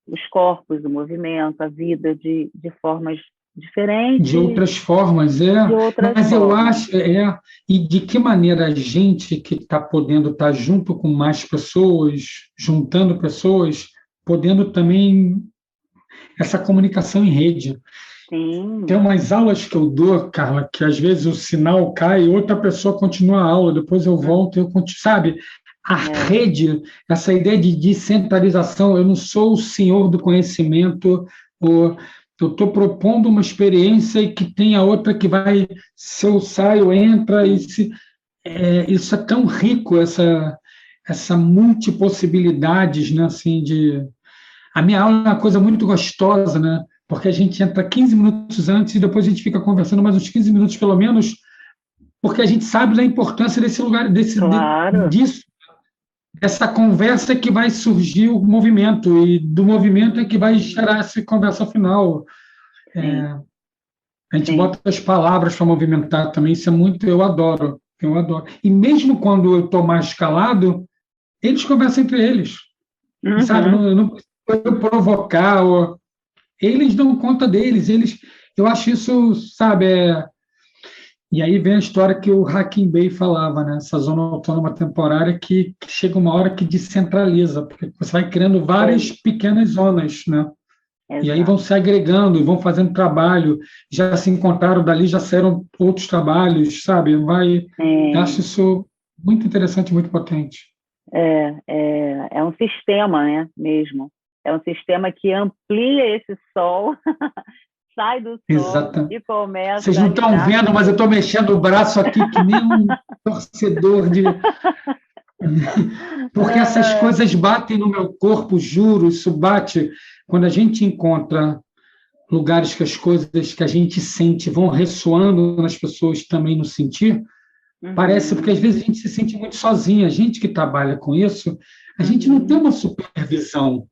os corpos, o movimento, a vida de formas
de
diferentes,
outras formas,
de outras
mas eu
formas.
acho, e de que maneira a gente que está podendo estar junto com mais pessoas, juntando pessoas, podendo também essa comunicação em rede. Tem
Sim,
umas aulas que eu dou, Carla, que às vezes o sinal cai e outra pessoa continua a aula, depois eu
hum,
volto e eu continuo, sabe? A
é,
rede, essa ideia de descentralização, eu não sou o senhor do conhecimento, ou eu estou propondo uma experiência e que tem a outra que vai, se eu saio, entra,
sim,
isso é tão rico, essa multipossibilidades, né, assim, a minha aula é uma coisa muito gostosa, né? Porque a gente entra 15 minutos antes e depois a gente fica conversando mais uns 15 minutos, pelo menos, porque a gente sabe da importância desse lugar,
claro,
disso, essa conversa que vai surgir o movimento, e do movimento é que vai gerar essa conversa final.
sim,
A gente
sim,
bota as palavras para movimentar também, isso é muito, eu adoro, eu adoro. E mesmo quando eu estou mais calado, eles conversam entre eles, sabe?
uhum,
Não preciso eu provocar, eles dão conta deles, eu acho isso, sabe, e aí vem a história que o Hakim Bey falava, né, essa zona autônoma temporária que chega uma hora que descentraliza, porque você vai criando várias
é,
pequenas zonas, né, e aí vão
exato,
se agregando e vão fazendo trabalho, já se encontraram dali, já saíram outros trabalhos, sabe, eu acho
sim,
isso muito interessante, muito potente.
é um sistema, né, mesmo, é um sistema que amplia esse sol, sai do sol
Exatamente.
e começa
Vocês não
a
estão
lidar
vendo,
com
mas eu
outro.
estou mexendo o braço aqui que nem um torcedor de. Porque essas
Ah,
coisas batem no meu corpo, juro, isso bate. Quando a gente encontra lugares que as coisas que a gente sente vão ressoando nas pessoas também no sentir, parece, porque às
uhum,
vezes a gente se sente muito sozinha. A gente que trabalha com isso, a gente não tem
uhum.
uma supervisão.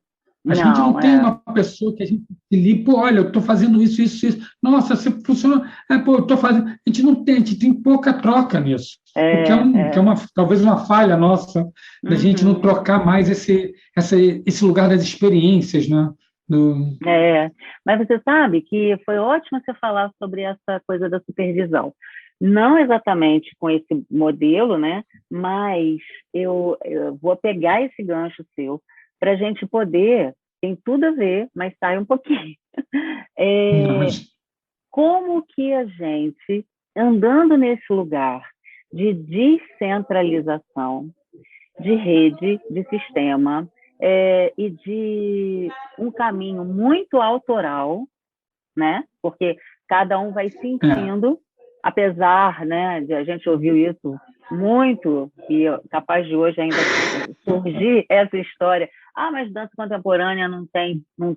A gente não
Não,
tem uma pessoa que a gente se liga, pô, olha, eu estou fazendo isso, isso, isso. Nossa, você funcionou. Pô, eu estou fazendo. A gente tem pouca troca nisso. O que que é
é,
talvez uma falha nossa, da gente não
uhum.
trocar mais esse lugar das experiências, né? Do,
É, mas você sabe que foi ótimo você falar sobre essa coisa da supervisão. Não exatamente com esse modelo, né? Mas eu vou pegar esse gancho seu para a gente poder, tem tudo a ver, mas sai um pouquinho. É,
nós.
como que a gente, andando nesse lugar de descentralização, de rede, de sistema, e de um caminho muito autoral, né? Porque cada um vai
É,
sentindo, apesar, né, de a gente ouvir isso muito, e capaz de hoje ainda surgir essa história. Ah, mas dança contemporânea não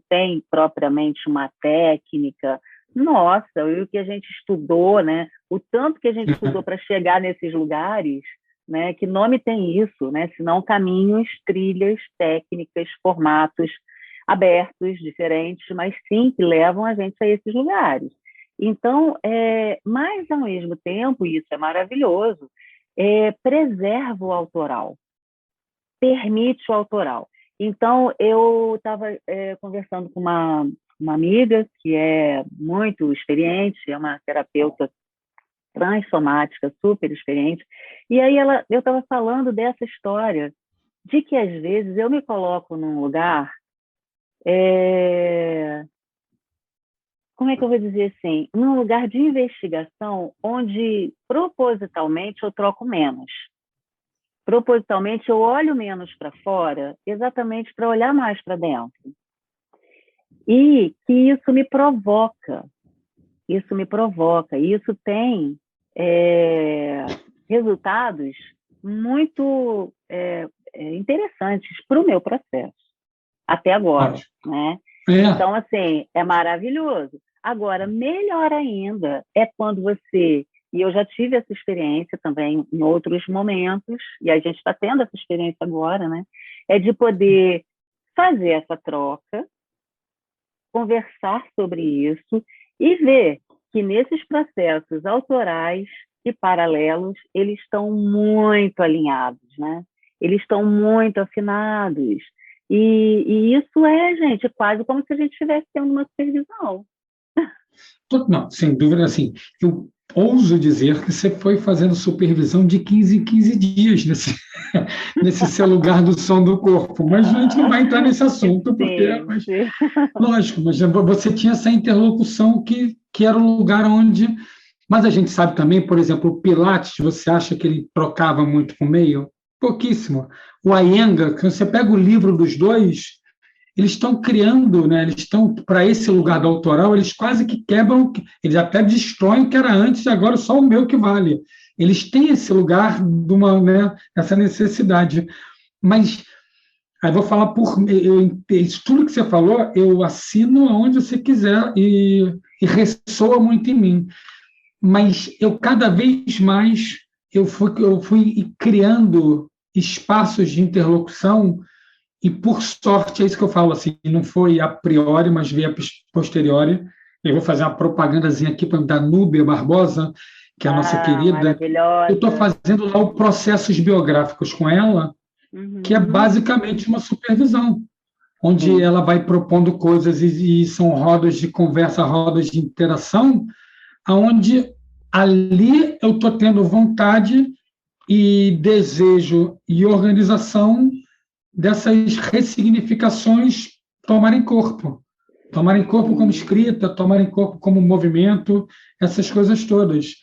tem propriamente uma técnica. Nossa, e o que a gente estudou, né? O tanto que a gente estudou para chegar nesses lugares, né? Que nome tem isso, né? Senão caminhos, trilhas, técnicas, formatos abertos, diferentes, mas sim que levam a gente a esses lugares. Então, mas ao mesmo tempo, isso é maravilhoso, preserva o autoral, permite o autoral. Então, eu estava conversando com uma amiga que é muito experiente, é uma terapeuta transsomática, super experiente, e aí eu estava falando dessa história de que às vezes eu me coloco num lugar é, como é que eu vou dizer assim? Num lugar de investigação onde propositalmente eu troco menos. Propositalmente eu olho menos para fora, exatamente para olhar mais para dentro. E que isso me provoca. Isso tem resultados muito interessantes para o meu processo, até agora, né? Então, assim, é maravilhoso. Agora, melhor ainda é quando você, e eu já tive essa experiência também em outros momentos, e a gente está tendo essa experiência agora, né? É de poder fazer essa troca, conversar sobre isso e ver que nesses processos autorais e paralelos, eles estão muito alinhados, né? Eles estão muito afinados. E isso gente, quase como se a gente estivesse tendo uma supervisão.
Não, sem dúvida, assim, eu ouso dizer que você foi fazendo supervisão de 15 em 15 dias nesse seu lugar do som do corpo, mas a gente não vai entrar nesse assunto, porque, lógico, mas você tinha essa interlocução que era o lugar onde... Mas a gente sabe também, por exemplo, o Pilates, você acha que ele trocava muito com o meio? Pouquíssimo. O Iyengar, que você pega o livro dos dois, eles estão criando, né? Eles estão, para esse lugar do autoral, eles quase que quebram, eles até destroem o que era antes e agora só o meu que vale. Eles têm esse lugar de uma, né, essa necessidade. Mas, aí vou falar isso tudo que você falou, eu assino aonde você quiser e ressoa muito em mim. Mas eu cada vez mais eu fui criando espaços de interlocução e, por sorte, é isso que eu falo, assim, não foi a priori, mas veio a posteriori. Eu vou fazer uma propagandazinha aqui da Núbia Barbosa, que é a nossa querida. Eu estou fazendo lá o processos biográficos com ela, que é basicamente uma supervisão, onde ela vai propondo coisas e são rodas de conversa, rodas de interação, onde ali eu estou tendo vontade e desejo e organização dessas ressignificações tomarem corpo como escrita, tomarem corpo como movimento, essas coisas todas.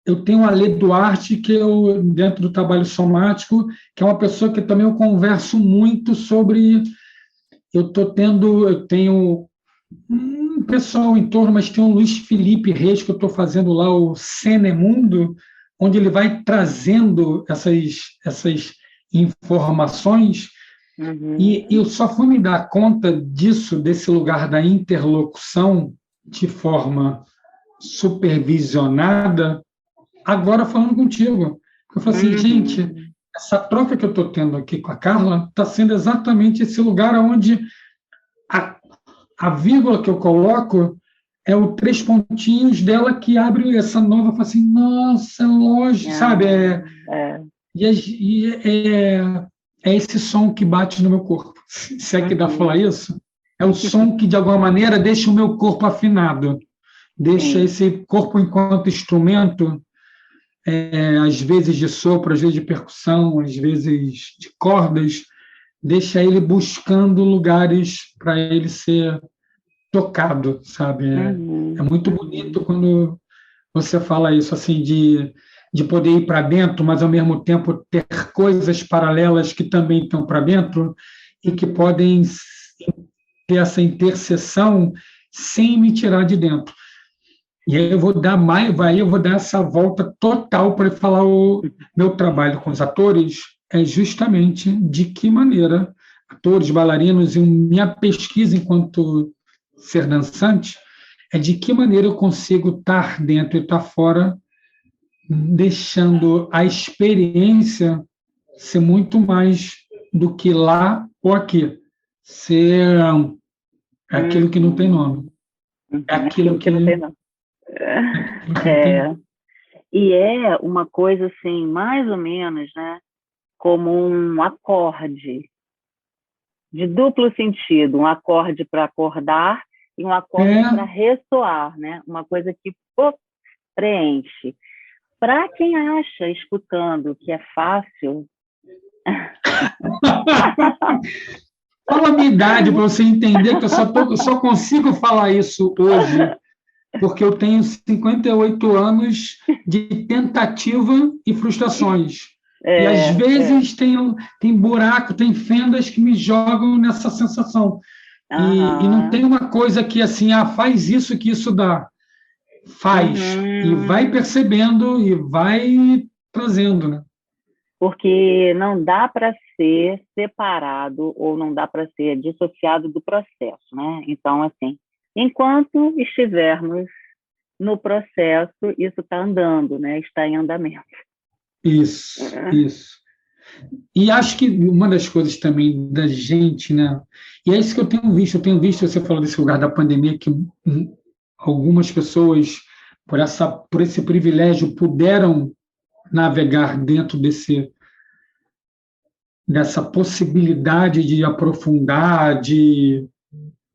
Eu tenho a Lê Duarte, que dentro do trabalho somático, que é uma pessoa que também eu converso muito sobre... Eu tenho um pessoal em torno, mas tem o Luiz Felipe Reis, que eu estou fazendo lá o Cenemundo, onde ele vai trazendo essas informações, e eu só fui me dar conta desse lugar da interlocução de forma supervisionada, agora falando contigo. Eu falei assim, gente, essa troca que eu estou tendo aqui com a Carla está sendo exatamente esse lugar onde a vírgula que eu coloco é o 3 pontinhos dela que abre essa nova, fala assim, nossa, lógico, sabe? É esse som que bate no meu corpo. Se é que dá para falar isso? É o som que, de alguma maneira, deixa o meu corpo afinado. Deixa esse corpo enquanto instrumento, às vezes de sopro, às vezes de percussão, às vezes de cordas, deixa ele buscando lugares para ele ser tocado, sabe? É muito bonito quando você fala isso, assim, de poder ir para dentro, mas, ao mesmo tempo, ter coisas paralelas que também estão para dentro e que podem ter essa interseção sem me tirar de dentro. E aí eu vou dar essa volta total para falar o meu trabalho com os atores é justamente de que maneira atores, bailarinos, e minha pesquisa enquanto ser dançante é de que maneira eu consigo estar dentro e estar fora, deixando a experiência ser muito mais do que lá ou aqui. Ser aquilo que não tem nome. É aquilo que
não tem nome. E é uma coisa assim, mais ou menos, né, como um acorde de duplo sentido, um acorde para acordar e um acorde para ressoar, né? Uma coisa que preenche. Para quem acha, escutando, que é fácil...
Fala a minha idade para você entender que eu só consigo falar isso hoje porque eu tenho 58 anos de tentativa e frustrações. E às vezes tem buraco, tem fendas que me jogam nessa sensação. E não tem uma coisa que assim, faz isso que isso dá. Faz. E vai percebendo e vai trazendo, né?
Porque não dá para ser separado ou não dá para ser dissociado do processo, né? Então, assim, enquanto estivermos no processo, isso está andando, né? Está em andamento.
Isso. E acho que uma das coisas também da gente, né? E é isso que eu tenho visto, você falou desse lugar da pandemia, que algumas pessoas, por esse privilégio, puderam navegar dentro dessa possibilidade de aprofundar, de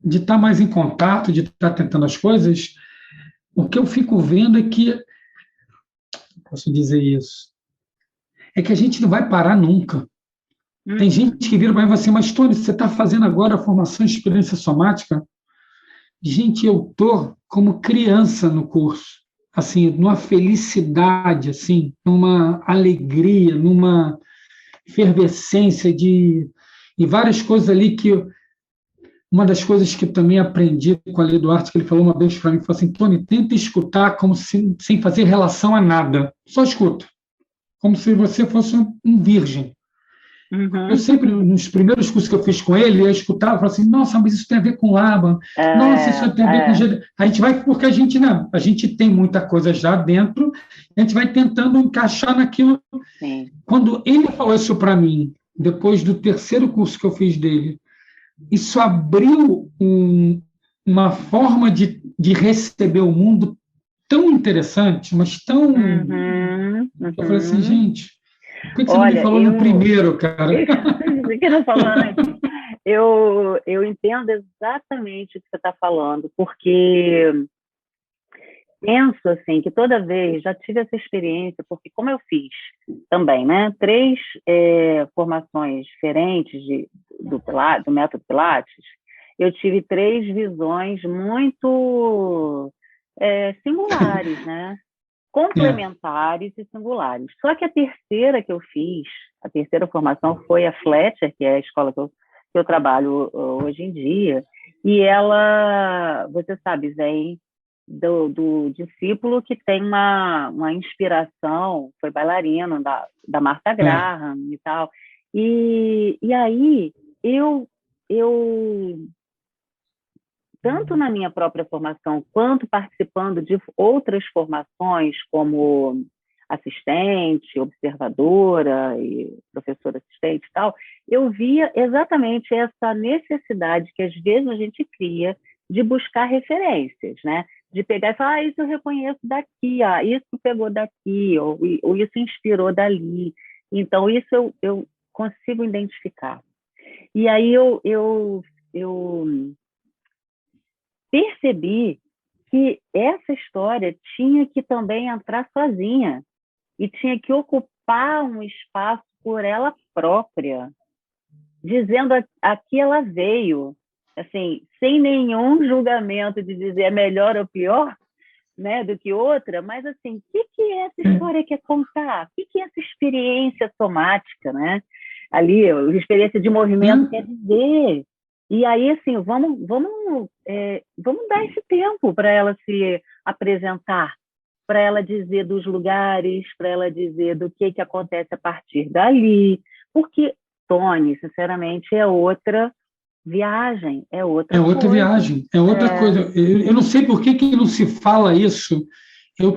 estar mais em contato, de estar tentando as coisas. O que eu fico vendo é que, posso dizer isso, é que a gente não vai parar nunca. Tem gente que vira para mim e fala assim, mas Tony, você está fazendo agora a formação em experiência somática? Gente, eu estou como criança no curso, assim, numa felicidade, assim, numa alegria, numa efervescência e várias coisas ali que... Uma das coisas que eu também aprendi com a Lê Duarte, que ele falou uma vez para mim, falou assim, Tony, tenta escutar como sem fazer relação a nada, só escuta, como se você fosse um virgem. Eu sempre, nos primeiros cursos que eu fiz com ele, eu escutava e falava assim, nossa, mas isso tem a ver com Laban, nossa, isso tem a ver com... A gente vai, porque a gente tem muita coisa já dentro, a gente vai tentando encaixar naquilo.
Sim.
Quando ele falou isso para mim, depois do terceiro curso que eu fiz dele, isso abriu uma forma de receber o mundo tão interessante, mas tão... Eu falei assim, gente, por que você não me falou no primeiro, cara?
Por que não falou antes? Eu entendo exatamente o que você está falando, porque penso assim, que toda vez, já tive essa experiência, porque como eu fiz também, né, 3 formações diferentes do método Pilates, eu tive 3 visões muito singulares, né? Complementares e singulares. Só que a terceira que eu fiz, a terceira formação foi a Fletcher, que é a escola que eu trabalho hoje em dia, e ela, você sabe, vem do discípulo que tem uma inspiração, foi bailarino da Martha Graham e tal. E aí, eu tanto na minha própria formação, quanto participando de outras formações, como assistente, observadora e professora assistente e tal, eu via exatamente essa necessidade que às vezes a gente cria de buscar referências, né? De pegar e falar, isso eu reconheço daqui, isso pegou daqui, ou isso inspirou dali. Então, isso eu consigo identificar. E aí eu percebi que essa história tinha que também entrar sozinha e tinha que ocupar um espaço por ela própria, dizendo a que ela veio, assim, sem nenhum julgamento de dizer é melhor ou pior, né, do que outra, mas assim, o que essa história quer contar? O que essa experiência somática, né? Ali, a experiência de movimento quer dizer. E aí, assim, vamos dar esse tempo para ela se apresentar, para ela dizer dos lugares, para ela dizer do que acontece a partir dali, porque, Tony, sinceramente, é outra viagem, é outra coisa.
Viagem, é outra coisa. Eu não sei por que não se fala isso.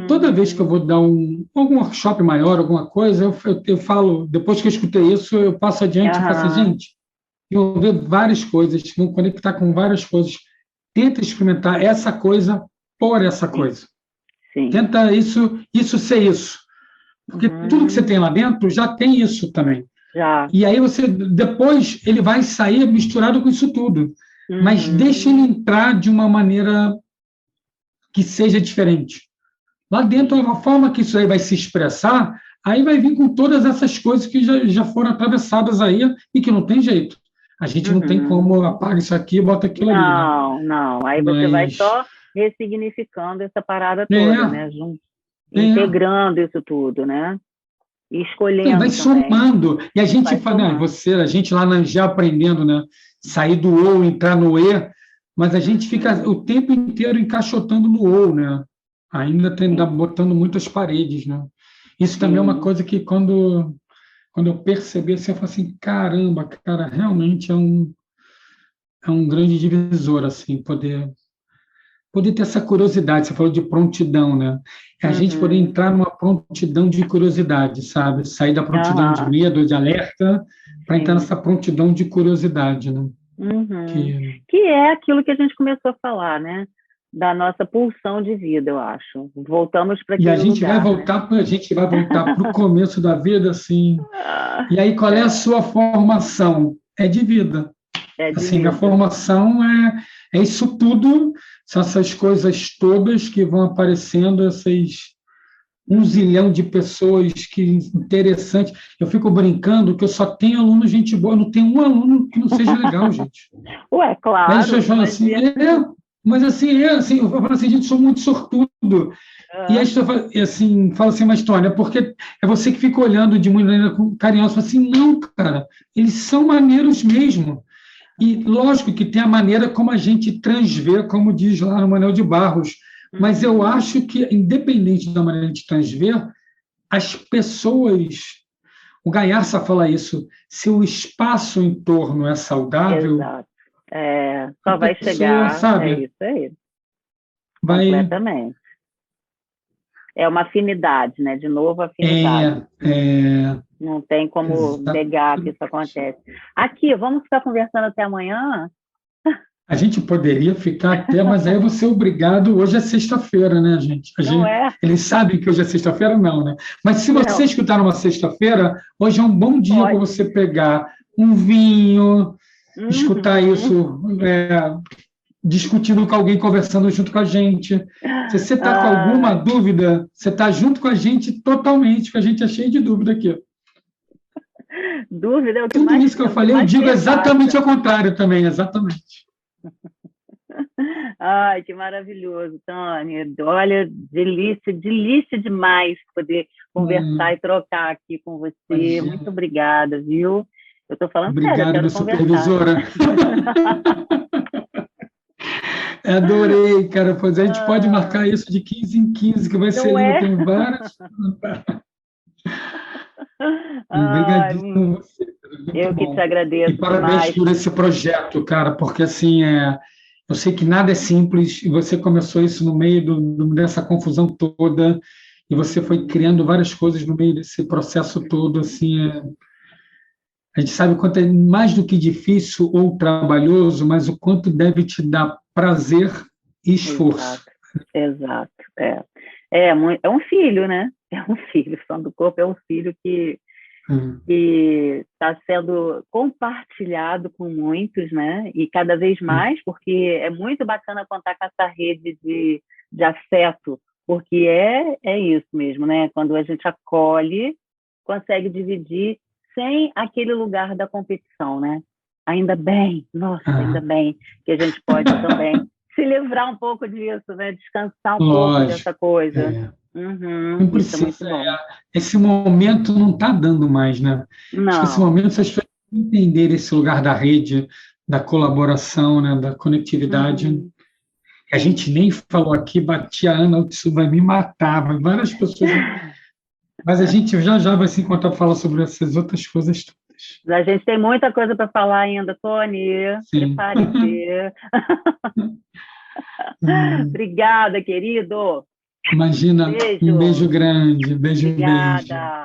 Toda vez que eu vou dar algum workshop maior, alguma coisa, eu falo, depois que eu escutei isso, eu passo adiante e falo assim, gente, eu vou ver várias coisas, vou conectar com várias coisas. Tenta experimentar essa coisa por essa coisa.
Sim.
Tenta isso ser isso. Porque tudo que você tem lá dentro já tem isso também.
Já.
E aí depois ele vai sair misturado com isso tudo. Mas deixa ele entrar de uma maneira que seja diferente. Lá dentro, a forma que isso aí vai se expressar, aí vai vir com todas essas coisas que já foram atravessadas aí e que não tem jeito. A gente não tem como apagar isso aqui e bota aquilo ali, né?
Não. Aí você vai
Mas
só ressignificando essa parada toda, né? Integrando isso tudo, né? E escolhendo
vai
também.
somando. E a gente
Vai
fala,
somando.
a gente lá na Angel aprendendo, né? Sair do ou, entrar no e, mas a gente fica o tempo inteiro encaixotando no ou, né? Ainda botando muitas paredes, né? Isso também é uma coisa que quando eu percebi, assim, eu falei assim, caramba, cara, realmente é um grande divisor, assim, poder ter essa curiosidade. Você falou de prontidão, né? É a gente poder entrar numa prontidão de curiosidade, sabe? Sair da prontidão de medo, de alerta, para entrar nessa prontidão de curiosidade, né?
Que é aquilo que a gente começou a falar, né? Da nossa pulsão de vida, eu acho. Voltamos para aquele lugar.
E a gente vai voltar para o começo da vida, assim. E aí, qual é a sua formação? É de vida. Assim, minha formação é isso tudo, são essas coisas todas que vão aparecendo, esses 1 zilhão de pessoas, que interessante. Eu fico brincando que eu só tenho aluno gente boa, eu não tenho um aluno que não seja legal, gente.
Ué, claro.
Aí as pessoas falam assim, mas assim, eu falo assim, gente, sou muito sortudo. E aí assim, fala assim, mas Tônia, porque é você que fica olhando de maneira carinhosa, fala assim, não, cara, eles são maneiros mesmo. E lógico que tem a maneira como a gente transvê, como diz lá no Manuel de Barros, mas eu acho que, independente da maneira de transver, as pessoas, o Gaiarsa fala isso, se o espaço em torno é saudável,
exato. Só vai chegar, sabe? É isso aí. Completamente. É uma afinidade, né? De novo, afinidade. Não tem como negar que isso acontece. Aqui, vamos ficar conversando até amanhã?
A gente poderia ficar até, mas aí eu vou ser obrigado. Hoje é sexta-feira, né, gente? Eles sabem que hoje é sexta-feira? Não, né? Mas se você escutar numa sexta-feira, hoje é um bom dia para você pegar um vinho, escutar isso, discutindo com alguém, conversando junto com a gente. Se você está com alguma dúvida, você está junto com a gente totalmente, porque a gente é cheio de dúvida aqui.
Dúvida é o que
Tudo
mais...
isso que eu falei, eu digo exatamente ao contrário também, exatamente.
Ai, que maravilhoso, Tânia. Olha, delícia demais poder conversar e trocar aqui com você. Imagina. Muito obrigada, viu? Eu estou falando sério, eu quero
supervisora. Adorei, cara. Pois a gente pode marcar isso de 15 em 15, que vai ser lindo. Tem várias. Obrigadíssimo você.
Eu que te agradeço.
E parabéns por esse projeto, cara, porque assim, eu sei que nada é simples, e você começou isso no meio dessa confusão toda, e você foi criando várias coisas no meio desse processo todo, assim, a gente sabe o quanto é mais do que difícil ou trabalhoso, mas o quanto deve te dar prazer e esforço.
Exato. É um filho, né? É um filho, o Som do Corpo é um filho que está sendo compartilhado com muitos, né? E cada vez mais, porque é muito bacana contar com essa rede de afeto, porque é isso mesmo, né? Quando a gente acolhe, consegue dividir sem aquele lugar da competição, né? Ainda bem, ainda bem que a gente pode também se livrar um pouco disso, né? Descansar um pouco dessa coisa.
Não precisa. Isso é muito bom. Esse momento não está dando mais, né?
Não.
Acho que esse momento as pessoas entender esse lugar da rede, da colaboração, né? Da conectividade. A gente nem falou aqui, batia a Ana, isso vai me matar, várias pessoas. Mas a gente já vai se encontrar para falar sobre essas outras coisas todas.
A gente tem muita coisa para falar ainda, Tony. Prepare-se. Obrigada, querido.
Imagina, um beijo grande. Beijo.
Obrigada.